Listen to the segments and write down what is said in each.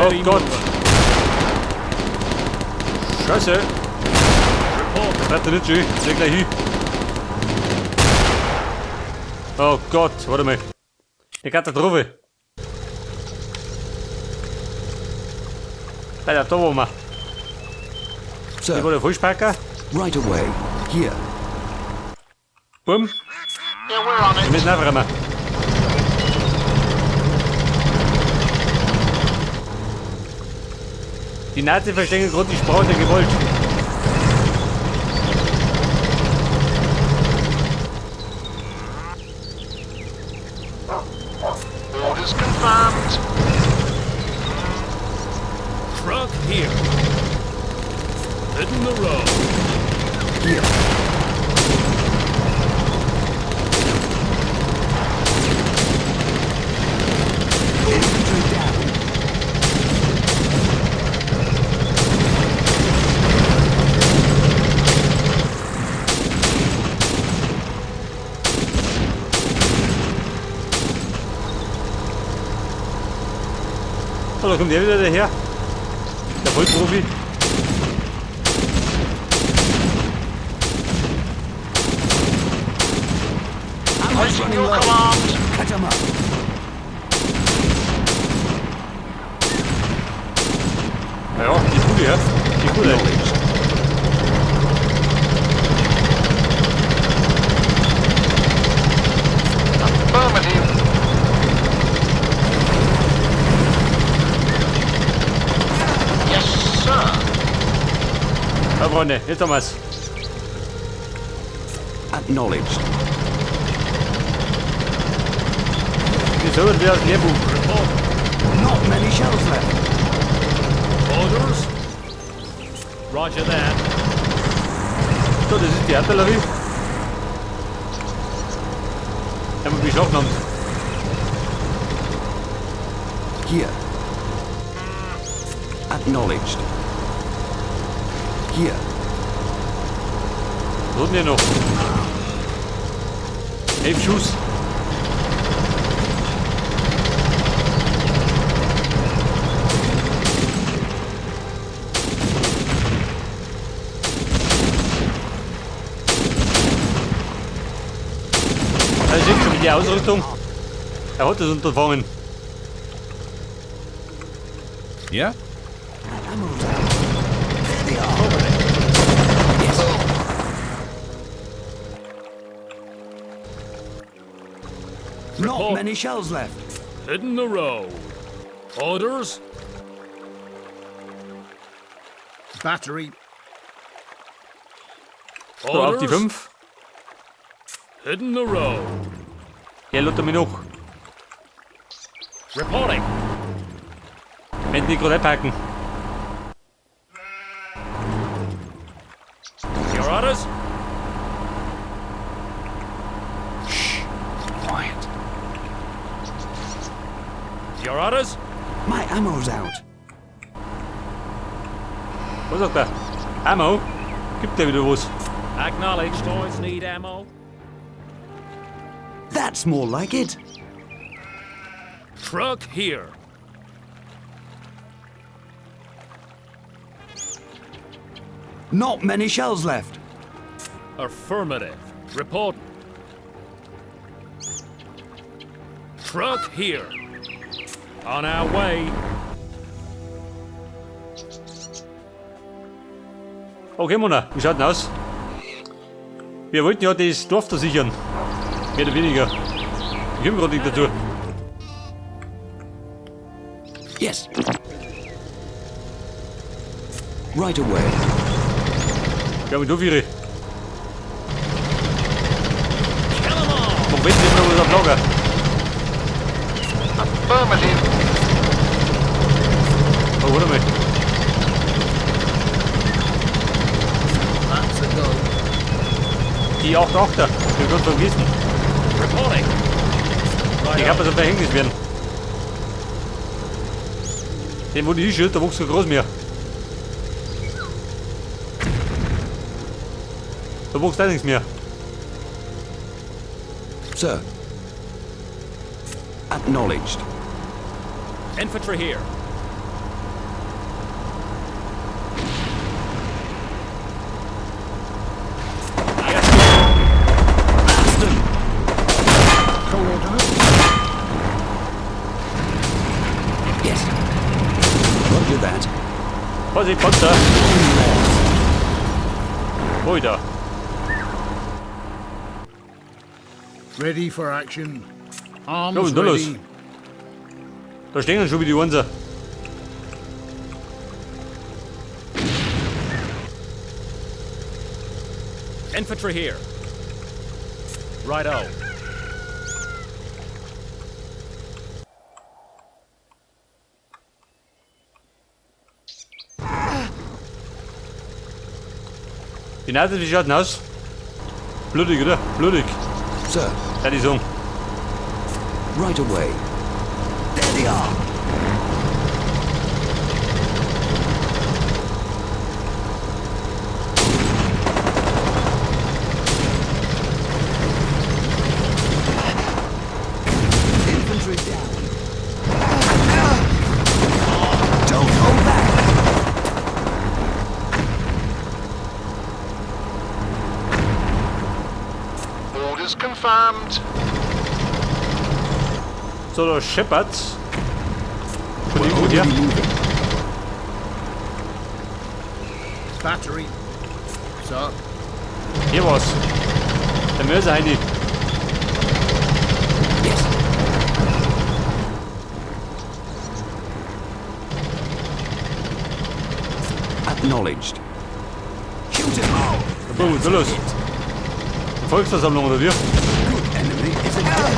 Oh Gott. Scheiße. Warte nicht schön. Seh gleich hin. Oh Gott, warte mal. Die Katastrophe. Alter, da wo wir. Ich Sir, wollte Fußpacker. right away. Here. Bumm. Yeah, we're on Wir it. müssen einfach einmal. Die Nazis verstehen gerade die Sprache der Gewalt. Orders confirmed. Truck here. Hitting the road. Here. Infantry down. So, da kommt der wieder daher. Der Vollprofi. Waiting your command. Cut him up. Ja, die Bude, ja. Die Bude. Acknowledged. Affirmative. Yes, sir. Ja, Freunde, jetzt haben wir's. Acknowledged. Wieso wird wieder das Lehrbuch? Not many shells left. Orders. Roger that. So, das ist die Artillerie. Haben wir beschlagnahmt. Here. Acknowledged. Here. Was hat denn hier noch? 11 Schuss. Also sieht schon die Ausrüstung. Er hat das Unterfangen. Yeah? Ammo's out. There they are. Yes. Not Report. many shells left. Hitting the road. Orders. Battery. So, auf die Orders. 5. Hitting the road. Hier lädt er mich noch. Reporting. Wenn die gerade packen. Your orders. Quiet. Your orders. My ammo's out. Was sagt er? Ammo? Gibt der wieder was? Acknowledged. Toys need ammo. That's more like it. Truck here. Not many shells left. Affirmative. Reporting. Truck here. On our way. Okay, Mona, wie schaut denn aus? Wir wollten ja das Dorf da sichern. Mehr oder weniger. Ich komme gerade nicht dazu. Yes. Right away. Ich habe da viele. Kill 'em all. Moment, wir haben noch was auf Lager. Affirmative. Oh, warte mal. That's a go. Die 8-8er. Ich bin gerade vergessen. Reporting. Ich habe so ein Verhängnis werden. Den, wo die hinschüttet, da wächst kein Gras mehr. Da wächst auch nichts mehr. Sir. Acknowledged. Infantry here. Roger that. Vorsicht, Panzer! Wo da? Ready for action. Ja, was Arms ist da los? ready. Da stehen schon wie die Unser. Infantry here. Righto. Die Nase, wie schaut denn aus? Blutig, oder? Blutig. Sir, Ja, die Song. right away. There they are. Infantry down. Don't hold back. Orders confirmed. So, da scheppert's. Von dem We're gut, ja? already moving. Battery. Sir. Hier war's. Der Mörser, Heidi. Yes. Acknowledged. Shoot him. So, so los. Volksversammlung, oder wie? Good enemy is ahead.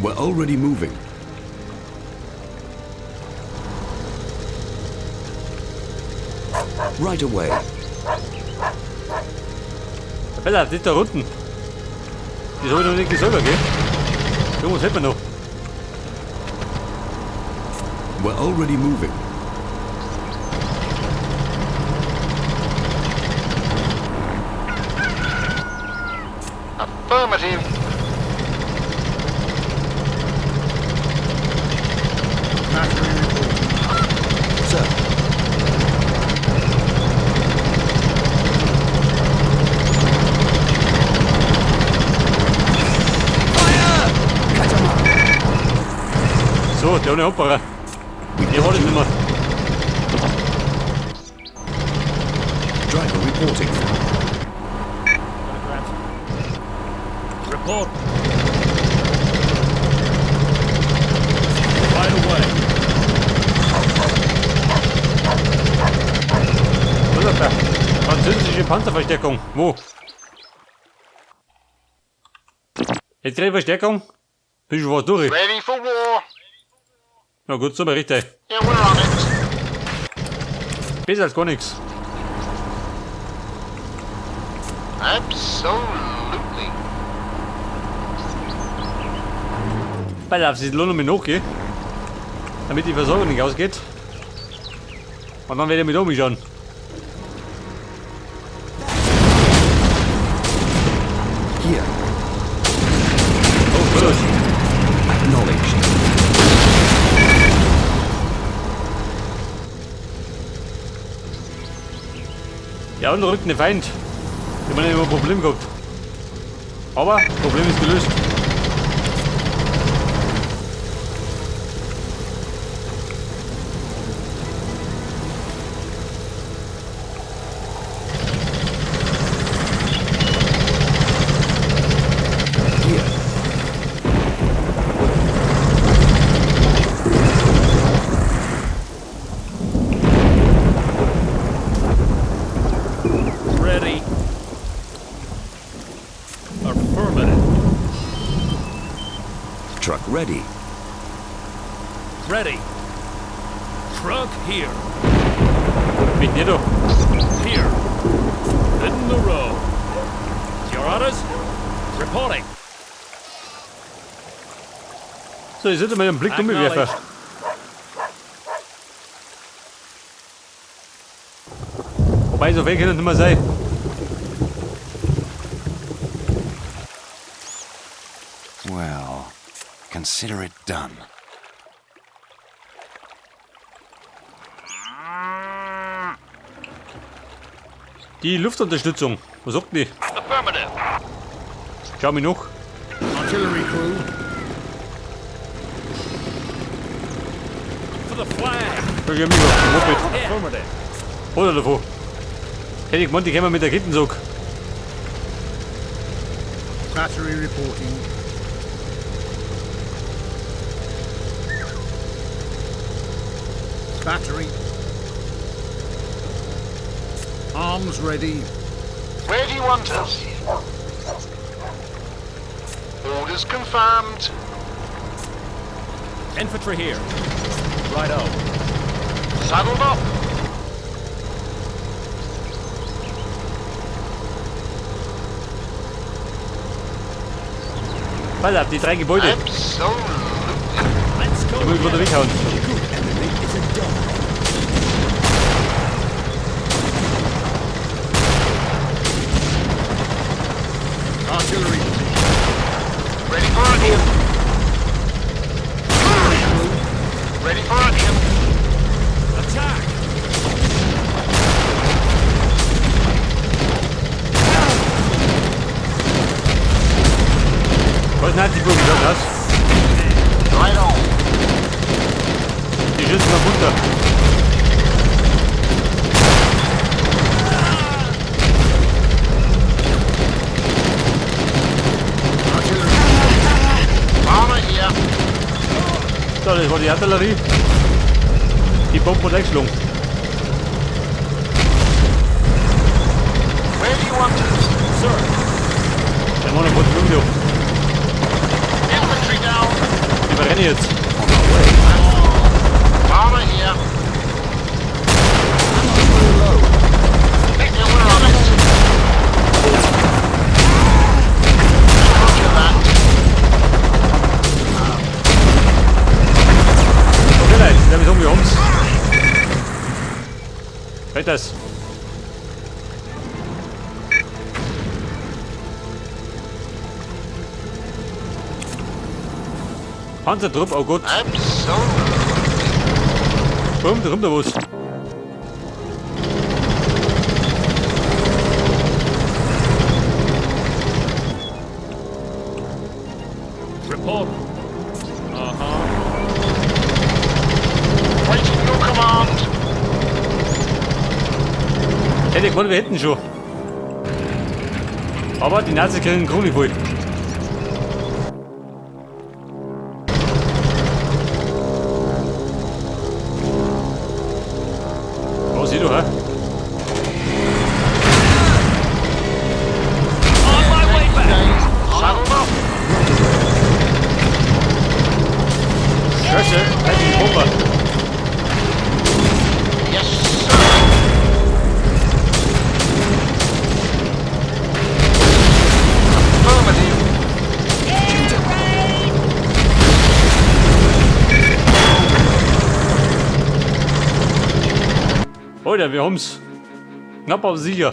We're already moving. Right away. Bella, das ist da unten. Die soll doch nicht selber gehen. Jungs, hält man noch. We're already moving. Affirmative. Battery reporting. Sir. Fire! Cut 'em up. So, der ohne Hopperer. Hier wollte ich nicht mehr. Driver reporting. Report. Right away. Was ist da? Französische Panzerverstärkung. Wo? Jetzt kriege ich Verstärkung. Bin schon was durch. Ready for war. Na gut, so berichte. Yeah, we're on it. Besser als gar nichts. Absolutely. Weil auf sie lohnt mich nachgehen. Damit die Versorgung nicht ausgeht. Und dann werde ich mit umschauen. Here. Oh, los. Acknowledged. Ja, und rückt ein Feind. Ich habe immer ein Problem gehabt. Aber, Problem ist gelöst. Here. Ready. Affirmative. Truck ready. Ready. Truck here. Mit dir doch. Here. In the road. Your orders? Reporting. So, ich sollte mal einen Blick um mich werfen. Wobei, so viel kann es nicht mehr sein. Well, consider it done. Die Luftunterstützung. Was sagt die? Affirmative. Schau mich noch. Artillery crew. For the flag. Schau ich mich auf dem Moped. Affirmative. Oder davon. Hätte ich gemeint, die kommen mit der Gittenzug. Battery reporting. Battery. Arms ready. Where do you want us? Orders confirmed. Infantry here. Righto. Saddled up. Pass auf, die 3 Gebäude. Absolutely. Let's go. Da muss ich wieder weghauen. Artillery. Ready for action. Ready for action. Attack. Was sind die Burgen? Schau das. Right on. Die schießen mal runter. Artillery. Armor here. So, das war die Artillerie. Die Bombe wurde eingeschlagen. Where do you want us? Sir. Dann haben wir noch was Blumen. Infantry down. Die verrennen jetzt. Armor here. Take we're on it. Roger that. Okay, Leute, der ist wir haben's. Halt das. Panzertrupp, oh Gott. Absolutely. Boom, da kommt da was. Report. Waiting your command. Hätte ich gemeint, wir hätten schon. Aber die Nazis kriegen den Kron nicht voll. Oh, sieh du, hä? On my way back. Saddled up. Scheiße, halt die Bombe. Yes, sir. Affirmative. Alter, wir haben's. Knapp aber sicher.